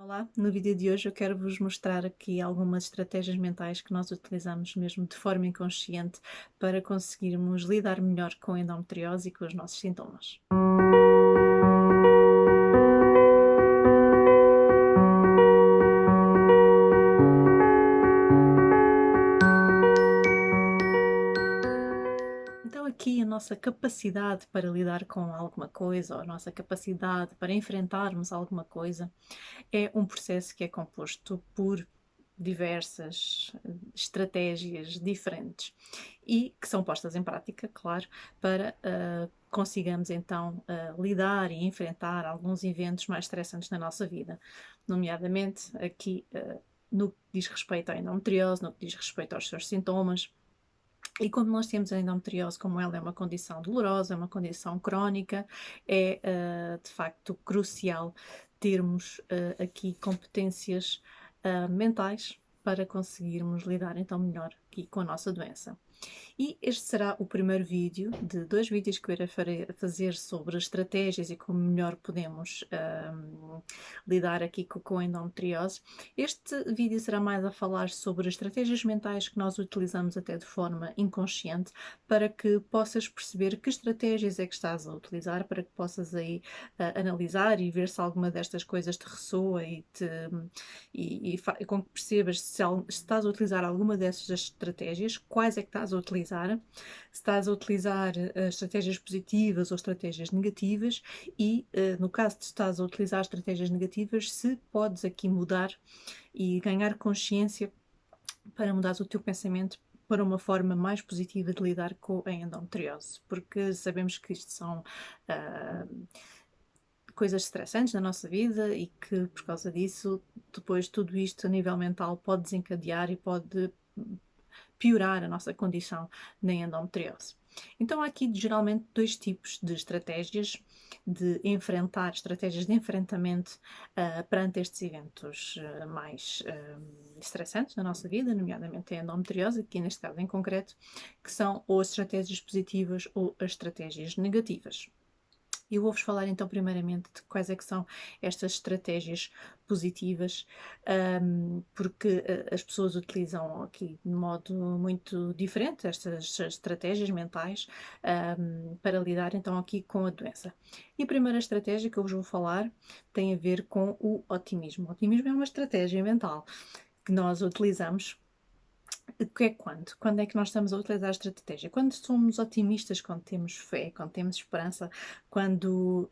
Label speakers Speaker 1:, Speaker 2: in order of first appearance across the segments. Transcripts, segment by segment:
Speaker 1: Olá, no vídeo de hoje eu quero vos mostrar aqui algumas estratégias mentais que nós utilizamos mesmo de forma inconsciente para conseguirmos lidar melhor com a endometriose e com os nossos sintomas. Então aqui a nossa capacidade para lidar com alguma coisa, ou a nossa capacidade para enfrentarmos alguma coisa, é um processo que é composto por diversas estratégias diferentes e que são postas em prática, claro, para consigamos então lidar e enfrentar alguns eventos mais estressantes na nossa vida, nomeadamente aqui no que diz respeito à endometriose, no que diz respeito aos seus sintomas. E como nós temos a endometriose, como ela é uma condição dolorosa, é uma condição crónica, é de facto crucial termos aqui competências mentais para conseguirmos lidar então melhor aqui com a nossa doença. E este será o primeiro vídeo de 2 vídeos que eu irei fazer sobre estratégias e como melhor podemos lidar aqui com a endometriose. Este vídeo será mais a falar sobre estratégias mentais que nós utilizamos até de forma inconsciente, para que possas perceber que estratégias é que estás a utilizar, para que possas aí analisar e ver se alguma destas coisas te ressoa e com que percebas se estás a utilizar alguma dessas estratégias, quais é que estás a utilizar, se estás a utilizar estratégias positivas ou estratégias negativas e, no caso de estás a utilizar estratégias negativas, se podes aqui mudar e ganhar consciência para mudar o teu pensamento para uma forma mais positiva de lidar com a endometriose, porque sabemos que isto são coisas estressantes na nossa vida e que por causa disso, depois tudo isto a nível mental pode desencadear e pode piorar a nossa condição na endometriose. Então há aqui geralmente 2 tipos de estratégias estratégias de enfrentamento perante estes eventos mais estressantes na nossa vida, nomeadamente a endometriose, aqui neste caso em concreto, que são ou as estratégias positivas ou as estratégias negativas. Eu vou-vos falar então primeiramente de quais é que são estas estratégias positivas, porque as pessoas utilizam aqui de modo muito diferente estas estratégias mentais para lidar então aqui com a doença. E a primeira estratégia que eu vos vou falar tem a ver com o otimismo. O otimismo é uma estratégia mental que nós utilizamos. O que é quando? Quando é que nós estamos a utilizar a estratégia? Quando somos otimistas, quando temos fé, quando temos esperança, quando,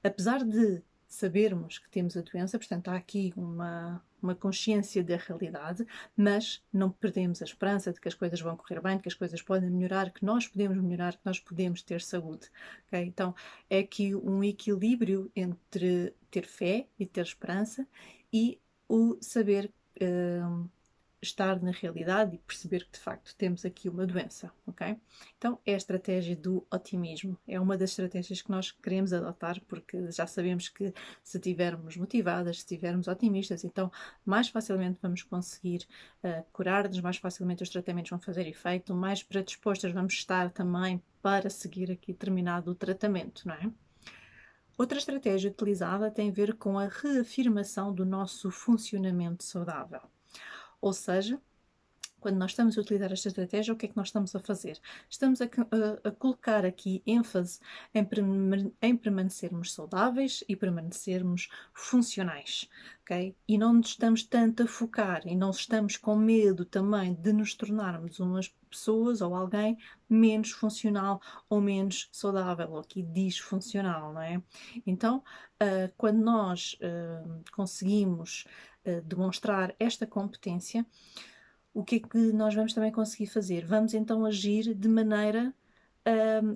Speaker 1: apesar de sabermos que temos a doença, portanto, há aqui uma consciência da realidade, mas não perdemos a esperança de que as coisas vão correr bem, de que as coisas podem melhorar, que nós podemos melhorar, que nós podemos ter saúde. Okay? Então, é aqui um equilíbrio entre ter fé e ter esperança e o saber estar na realidade e perceber que de facto temos aqui uma doença, ok? Então é a estratégia do otimismo, é uma das estratégias que nós queremos adotar, porque já sabemos que se estivermos motivadas, se estivermos otimistas, então mais facilmente vamos conseguir curar-nos, mais facilmente os tratamentos vão fazer efeito, mais predispostas vamos estar também para seguir aqui determinado tratamento, não é? Outra estratégia utilizada tem a ver com a reafirmação do nosso funcionamento saudável. Ou seja, quando nós estamos a utilizar esta estratégia, o que é que nós estamos a fazer? Estamos a colocar aqui ênfase em permanecermos saudáveis e permanecermos funcionais, ok? E não nos estamos tanto a focar e não estamos com medo também de nos tornarmos umas pessoas ou alguém menos funcional ou menos saudável, ou aqui disfuncional, não é? Então, quando nós conseguimos demonstrar esta competência, o que é que nós vamos também conseguir fazer? Vamos então agir de maneira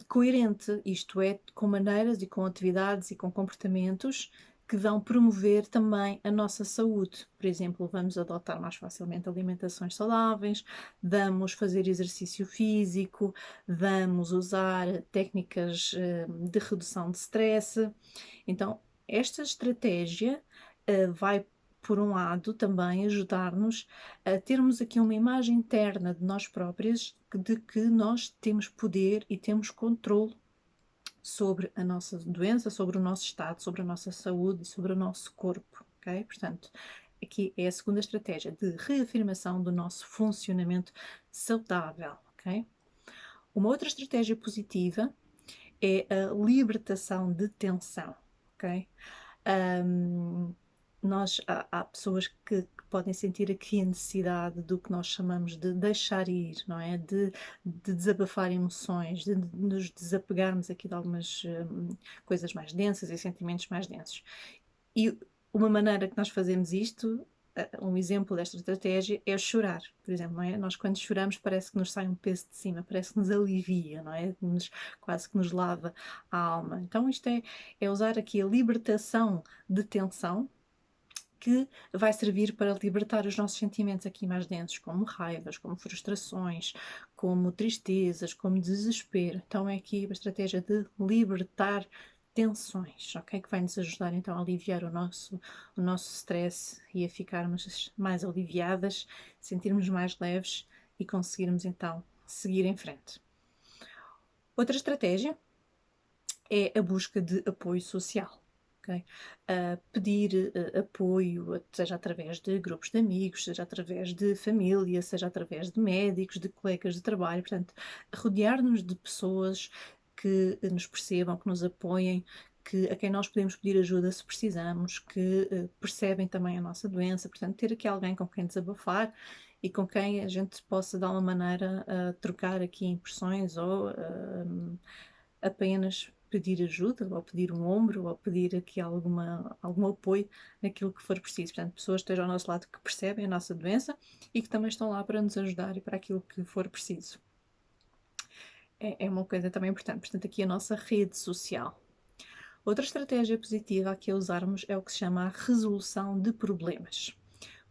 Speaker 1: coerente, isto é, com maneiras e com atividades e com comportamentos que vão promover também a nossa saúde. Por exemplo, vamos adotar mais facilmente alimentações saudáveis, vamos fazer exercício físico, vamos usar técnicas de redução de stress. Então, esta estratégia vai, por um lado, também ajudar-nos a termos aqui uma imagem interna de nós próprias, de que nós temos poder e temos controle sobre a nossa doença, sobre o nosso estado, sobre a nossa saúde e sobre o nosso corpo. ok? Portanto, aqui é a segunda estratégia de reafirmação do nosso funcionamento saudável, ok? Uma outra estratégia positiva é a libertação de tensão, ok? Um, há pessoas que podem sentir aqui a necessidade do que nós chamamos de deixar ir, não é? De desabafar emoções, de nos desapegarmos aqui de algumas coisas mais densas e sentimentos mais densos. E uma maneira que nós fazemos isto, um exemplo desta estratégia, é chorar, por exemplo, não é? Nós quando choramos parece que nos sai um peso de cima, parece que nos alivia, não é? Quase que nos lava a alma. Então isto é usar aqui a libertação de tensão, que vai servir para libertar os nossos sentimentos aqui mais densos, como raivas, como frustrações, como tristezas, como desespero. Então é aqui a estratégia de libertar tensões, ok? Que vai nos ajudar então a aliviar o nosso stress e a ficarmos mais aliviadas, sentirmos mais leves e conseguirmos então seguir em frente. Outra estratégia é a busca de apoio social. Okay? Pedir apoio, seja através de grupos de amigos, seja através de família, seja através de médicos, de colegas de trabalho, portanto, rodear-nos de pessoas que nos percebam, que nos apoiem, a quem nós podemos pedir ajuda se precisamos, que percebem também a nossa doença, portanto, ter aqui alguém com quem desabafar e com quem a gente possa, de alguma maneira, trocar aqui impressões ou apenas pedir ajuda, ou pedir um ombro, ou pedir aqui algum apoio naquilo que for preciso. Portanto, pessoas que estejam ao nosso lado que percebem a nossa doença e que também estão lá para nos ajudar e para aquilo que for preciso. É uma coisa também importante. Portanto, aqui a nossa rede social. Outra estratégia positiva a que usarmos é o que se chama a resolução de problemas.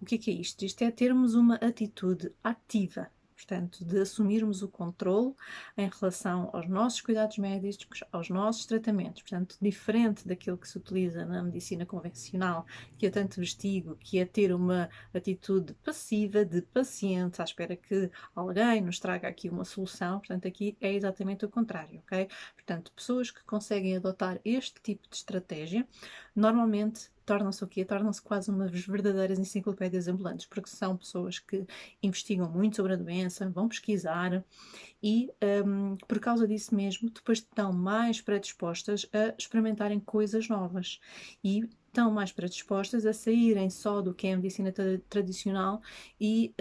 Speaker 1: O que é isto? Isto é termos uma atitude ativa, portanto, de assumirmos o controle em relação aos nossos cuidados médicos, aos nossos tratamentos, portanto, diferente daquilo que se utiliza na medicina convencional, que é tanto vestigo, que é ter uma atitude passiva de paciente à espera que alguém nos traga aqui uma solução, portanto, aqui é exatamente o contrário, ok? Portanto, pessoas que conseguem adotar este tipo de estratégia, normalmente tornam-se o quê? Tornam-se quase umas verdadeiras enciclopédias ambulantes, porque são pessoas que investigam muito sobre a doença, vão pesquisar e, por causa disso mesmo, depois estão mais predispostas a experimentarem coisas novas e estão mais predispostas a saírem só do que é a medicina tradicional e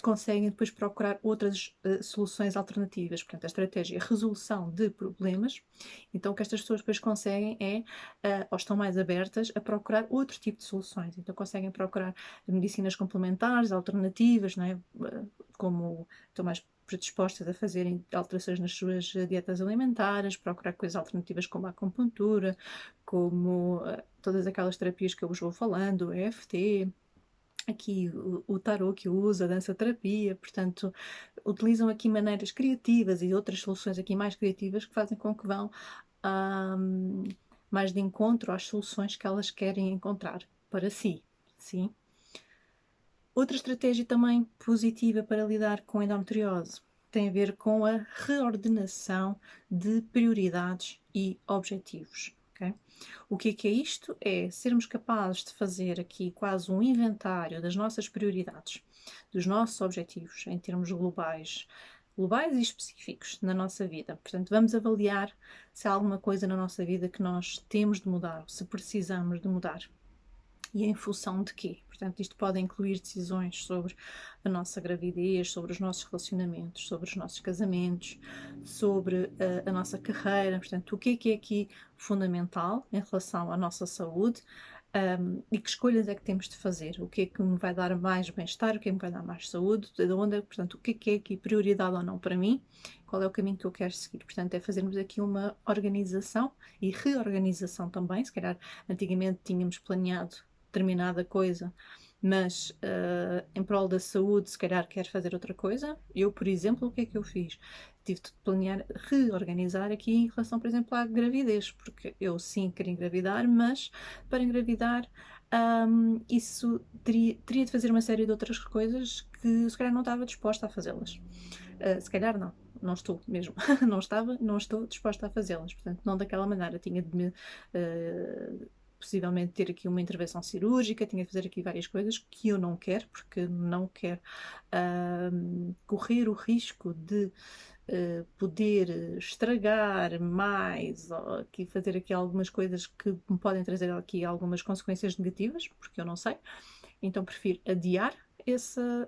Speaker 1: conseguem depois procurar outras soluções alternativas. Portanto, a estratégia é a resolução de problemas. Então, o que estas pessoas depois conseguem é, ou estão mais abertas a procurar outro tipo de soluções. Então, conseguem procurar medicinas complementares, alternativas, não é? Como estão mais predispostas a fazerem alterações nas suas dietas alimentares, procurar coisas alternativas como a acupuntura, como todas aquelas terapias que eu vos vou falando, o EFT, aqui o tarot que eu uso, a dança-terapia, portanto, utilizam aqui maneiras criativas e outras soluções aqui mais criativas que fazem com que vão mais de encontro às soluções que elas querem encontrar para si, sim? Outra estratégia também positiva para lidar com a endometriose tem a ver com a reordenação de prioridades e objetivos. Okay? O que é isto? É sermos capazes de fazer aqui quase um inventário das nossas prioridades, dos nossos objetivos em termos globais e específicos na nossa vida. Portanto, vamos avaliar se há alguma coisa na nossa vida que nós temos de mudar, se precisamos de mudar. E em função de quê? Portanto, isto pode incluir decisões sobre a nossa gravidez, sobre os nossos relacionamentos, sobre os nossos casamentos, sobre a nossa carreira. Portanto, o que é aqui fundamental em relação à nossa saúde e que escolhas é que temos de fazer? O que é que me vai dar mais bem-estar? O que é que me vai dar mais saúde? De onde, portanto, o que é aqui prioridade ou não para mim? Qual é o caminho que eu quero seguir? Portanto, é fazermos aqui uma organização e reorganização também. Se calhar, antigamente tínhamos planeado determinada coisa, mas em prol da saúde, se calhar quer fazer outra coisa. Eu, por exemplo, o que é que eu fiz? Tive de planear, reorganizar aqui em relação, por exemplo, à gravidez, porque eu sim queria engravidar, mas para engravidar isso teria de fazer uma série de outras coisas que se calhar não estava disposta a fazê-las. Se calhar não estou mesmo, não estou disposta a fazê-las, portanto, não daquela maneira, tinha de me possivelmente ter aqui uma intervenção cirúrgica, tinha de fazer aqui várias coisas que eu não quero, porque não quero correr o risco de poder estragar mais, ou aqui fazer aqui algumas coisas que me podem trazer aqui algumas consequências negativas, porque eu não sei. Então prefiro adiar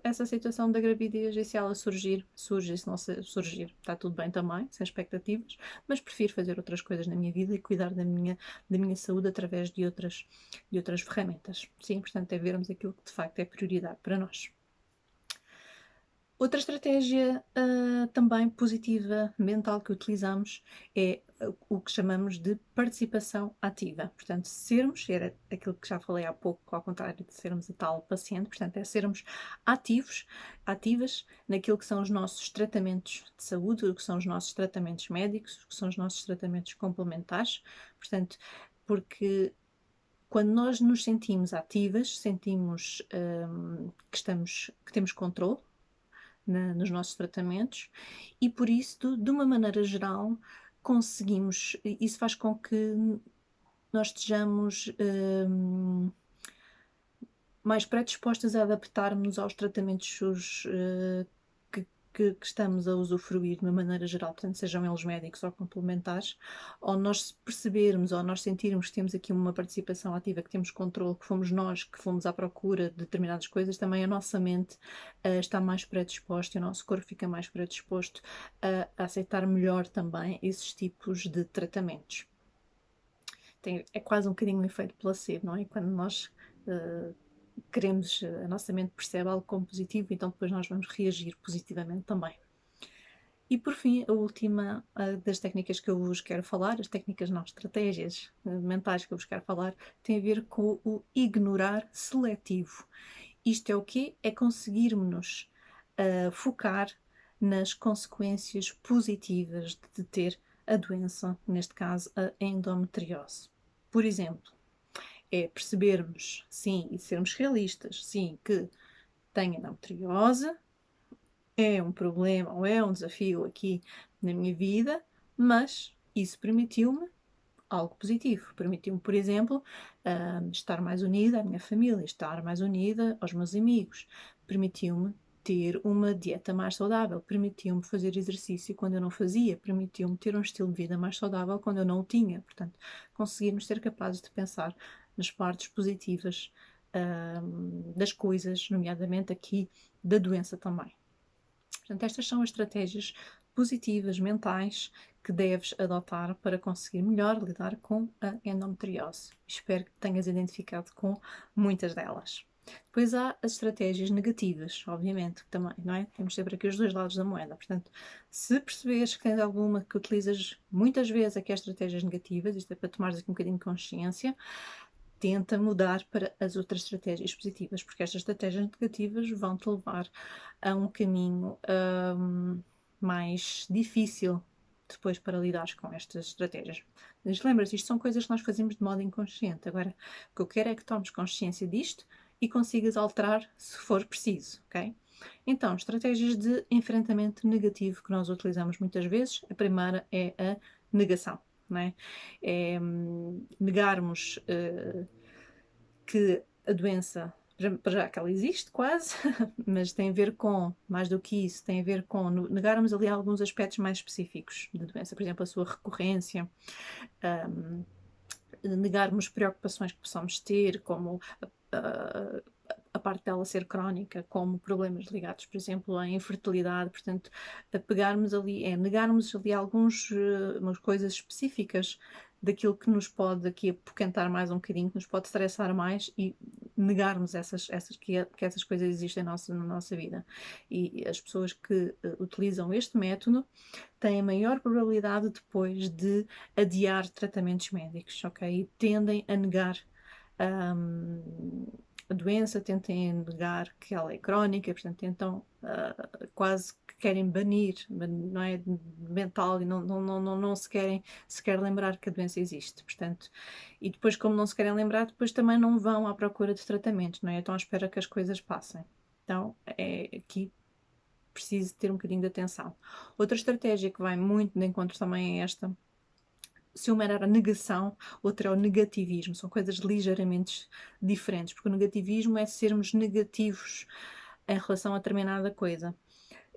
Speaker 1: essa situação da gravidez, e se ela surgir, surge, e se não surgir, está tudo bem também, sem expectativas, mas prefiro fazer outras coisas na minha vida e cuidar da minha saúde através de outras ferramentas. Sim, portanto, é vermos aquilo que de facto é prioridade para nós. Outra estratégia também positiva mental que utilizamos é o que chamamos de participação ativa. Portanto, era aquilo que já falei há pouco, ao contrário de sermos a tal paciente, portanto, é sermos ativas naquilo que são os nossos tratamentos de saúde, o que são os nossos tratamentos médicos, o que são os nossos tratamentos complementares. Portanto, porque quando nós nos sentimos ativas, sentimos que temos controle nos nossos tratamentos, e por isso, de uma maneira geral, isso faz com que nós estejamos mais predispostas a adaptarmos aos tratamentos que estamos a usufruir de uma maneira geral, portanto, sejam eles médicos ou complementares, ou nós percebermos, ou nós sentirmos que temos aqui uma participação ativa, que temos controle, que fomos nós que fomos à procura de determinadas coisas, também a nossa mente está mais predisposta e o nosso corpo fica mais predisposto a aceitar melhor também esses tipos de tratamentos. É quase um bocadinho um efeito placebo, não é? Quando nós queremos, a nossa mente percebe algo como positivo, então depois nós vamos reagir positivamente também. E por fim, a última das técnicas que eu vos quero falar, as técnicas não, estratégias mentais que eu vos quero falar, tem a ver com o ignorar seletivo. Isto é o quê? É conseguirmos focar nas consequências positivas de ter a doença, neste caso a endometriose. Por exemplo, é percebermos, sim, e sermos realistas, sim, que tenho endometriose, é um problema ou é um desafio aqui na minha vida, mas isso permitiu-me algo positivo. Permitiu-me, por exemplo, estar mais unida à minha família, estar mais unida aos meus amigos. Permitiu-me ter uma dieta mais saudável, permitiu-me fazer exercício quando eu não fazia, permitiu-me ter um estilo de vida mais saudável quando eu não o tinha. Portanto, conseguirmos ser capazes de pensar nas partes positivas das coisas, nomeadamente aqui da doença também. Portanto, estas são as estratégias positivas, mentais, que deves adotar para conseguir melhor lidar com a endometriose. Espero que tenhas identificado com muitas delas. Depois há as estratégias negativas, obviamente, também, não é? Temos sempre aqui os dois lados da moeda. Portanto, se perceberes que tens alguma que utilizas muitas vezes aqui as estratégias negativas, isto é para tomares aqui um bocadinho de consciência, tenta mudar para as outras estratégias positivas, porque estas estratégias negativas vão-te levar a um caminho mais difícil depois para lidares com estas estratégias. Mas lembra-te, isto são coisas que nós fazemos de modo inconsciente. Agora, o que eu quero é que tomes consciência disto e consigas alterar se for preciso, ok? Então, estratégias de enfrentamento negativo que nós utilizamos muitas vezes, a primeira é a negação. Não é? Negarmos que a doença, para já que ela existe quase, mas tem a ver com, mais do que isso, tem a ver com negarmos ali alguns aspectos mais específicos da doença, por exemplo, a sua recorrência, negarmos preocupações que possamos ter, como a parte dela ser crónica, como problemas ligados, por exemplo, à infertilidade. Portanto, negarmos ali umas coisas específicas daquilo que nos pode aqui apoquentar mais um bocadinho, que nos pode estressar mais, e negarmos que essas coisas existem na nossa vida. E as pessoas que utilizam este método têm a maior probabilidade depois de adiar tratamentos médicos, ok? E tendem a negar a doença, tentem negar que ela é crónica, portanto tentam quase que querem banir, não é, mental, e não se querem sequer lembrar que a doença existe, portanto, e depois, como não se querem lembrar, depois também não vão à procura de tratamentos, não é? Estão à espera que as coisas passem. Então, é aqui preciso ter um bocadinho de atenção. Outra estratégia que vai muito de encontro também é esta, se uma era a negação, outra é o negativismo. São coisas ligeiramente diferentes, porque o negativismo é sermos negativos em relação a determinada coisa.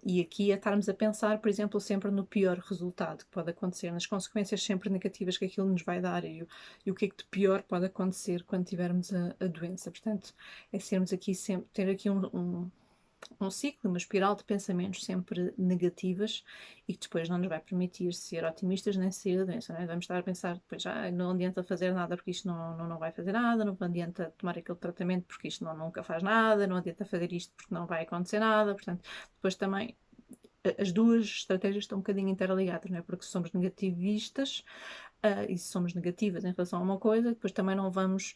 Speaker 1: E aqui é estarmos a pensar, por exemplo, sempre no pior resultado que pode acontecer, nas consequências sempre negativas que aquilo nos vai dar e o que é que de pior pode acontecer quando tivermos a doença. Portanto, é sermos aqui sempre, ter aqui um ciclo, uma espiral de pensamentos sempre negativas e que depois não nos vai permitir ser otimistas nem sair da doença. Não é? Vamos estar a pensar depois, não adianta fazer nada porque isto não vai fazer nada, não adianta tomar aquele tratamento porque isto nunca faz nada, não adianta fazer isto porque não vai acontecer nada. Portanto, depois também as duas estratégias estão um bocadinho interligadas, não é? Porque se somos negativistas e se somos negativas em relação a uma coisa, depois também não vamos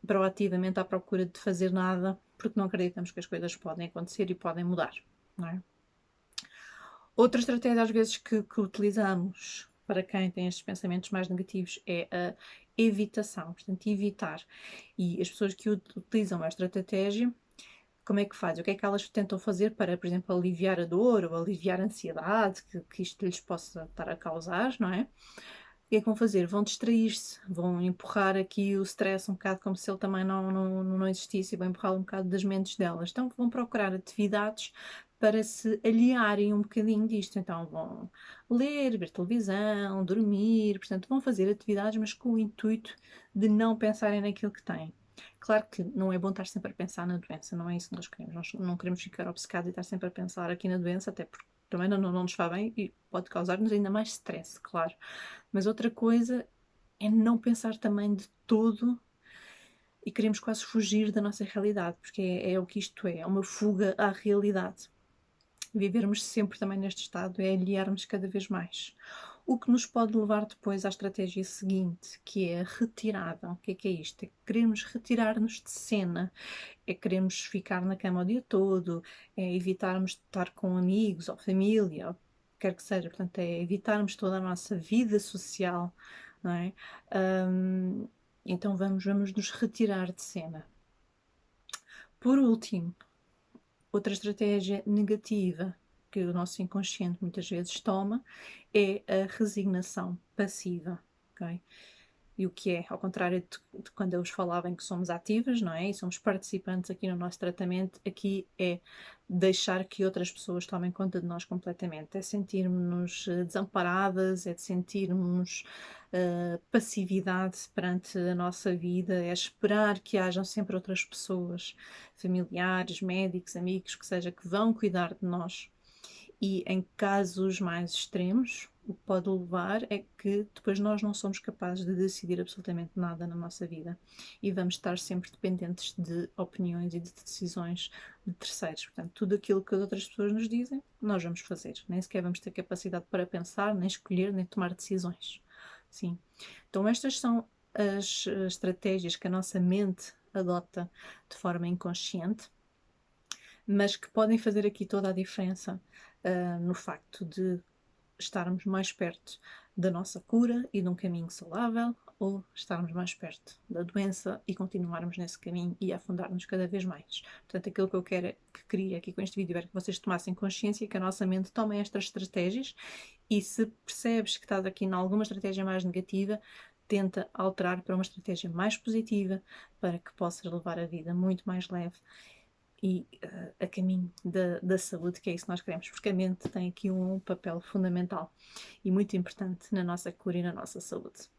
Speaker 1: proativamente à procura de fazer nada porque não acreditamos que as coisas podem acontecer e podem mudar, não é? Outra estratégia, às vezes, que utilizamos para quem tem estes pensamentos mais negativos é a evitação, portanto, evitar. E as pessoas que utilizam esta estratégia, como é que fazem? O que é que elas tentam fazer para, por exemplo, aliviar a dor ou aliviar a ansiedade que isto lhes possa estar a causar, não é? O que é que vão fazer? Vão distrair-se, vão empurrar aqui o stress um bocado como se ele também não existisse e vão empurrar um bocado das mentes delas. Então vão procurar atividades para se aliarem um bocadinho disto. Então vão ler, ver televisão, dormir, portanto vão fazer atividades, mas com o intuito de não pensarem naquilo que têm. Claro que não é bom estar sempre a pensar na doença, não é isso que nós queremos. Nós não queremos ficar obcecados e estar sempre a pensar aqui na doença, até porque também não nos faz bem e pode causar-nos ainda mais stress, claro. Mas outra coisa é não pensar também de todo e queremos quase fugir da nossa realidade, porque é o que isto é uma fuga à realidade. Vivermos sempre também neste estado é aliarmos cada vez mais. O que nos pode levar depois à estratégia seguinte, que é a retirada. O que é isto? É queremos retirar-nos de cena, é queremos ficar na cama o dia todo, é evitarmos de estar com amigos ou família, ou quer que seja, portanto, é evitarmos toda a nossa vida social, não é? Então vamos nos retirar de cena. Por último, outra estratégia negativa que o nosso inconsciente muitas vezes toma é a resignação passiva, ok? E o que é, ao contrário de quando eu vos falava em que somos ativas, não é? E somos participantes aqui no nosso tratamento, aqui é deixar que outras pessoas tomem conta de nós completamente. É sentirmos desamparadas, é de sentirmos passividade perante a nossa vida, é esperar que hajam sempre outras pessoas, familiares, médicos, amigos, que seja, que vão cuidar de nós. E em casos mais extremos, o que pode levar é que depois nós não somos capazes de decidir absolutamente nada na nossa vida e vamos estar sempre dependentes de opiniões e de decisões de terceiros. Portanto, tudo aquilo que as outras pessoas nos dizem, nós vamos fazer. Nem sequer vamos ter capacidade para pensar, nem escolher, nem tomar decisões. Sim. Então, estas são as estratégias que a nossa mente adota de forma inconsciente, mas que podem fazer aqui toda a diferença no facto de estarmos mais perto da nossa cura e de um caminho saudável, ou estarmos mais perto da doença e continuarmos nesse caminho e afundar-nos cada vez mais. Portanto, aquilo que eu queria aqui com este vídeo era que vocês tomassem consciência que a nossa mente toma estas estratégias e se percebes que estás aqui em alguma estratégia mais negativa, tenta alterar para uma estratégia mais positiva para que possas levar a vida muito mais leve e a caminho da saúde, que é isso que nós queremos, porque a mente tem aqui um papel fundamental e muito importante na nossa cura e na nossa saúde.